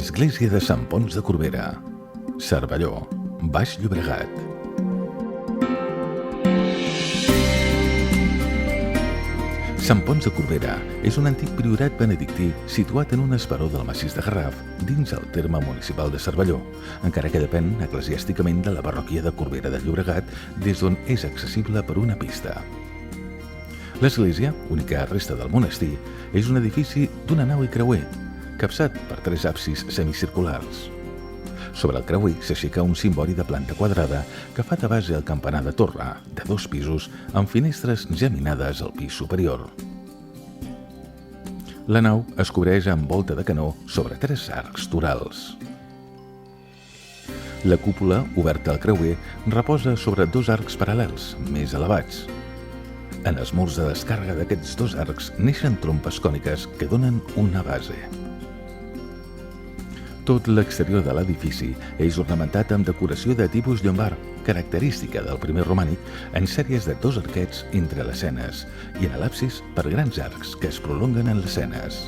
Església de Sant Ponç de Corbera, Cervelló, Baix Llobregat. Sant Ponç de Corbera és un antic priorat benedictí situat en un esperó del massís de Garraf, dins el terme municipal de Cervelló, encara que depèn eclesiàsticament de la parròquia de Corbera de Llobregat, des d'on és accessible per una pista. L'església, única resta del monestir, és un edifici d'una nau i creuer, capçat per 3 absis semicirculars. Sobre el creuer s'aixeca un cimbori de planta quadrada que fa de base al campanar de torre, de 2 pisos, amb finestres geminades al pis superior. La nau es cobreix amb volta de canó sobre 3 arcs torals. La cúpula, oberta al creuer, reposa sobre 2 arcs paral·lels, més elevats. En els murs de descàrrega d'aquests 2 arcs neixen trompes còniques que donen una base. Tot l'exterior de l'edifici és ornamentat amb decoració de tipus llombard, característica del primer romànic, en sèries de 2 arquets entre lesenes i en l'absis per grans arcs que es prolonguen en lesenes.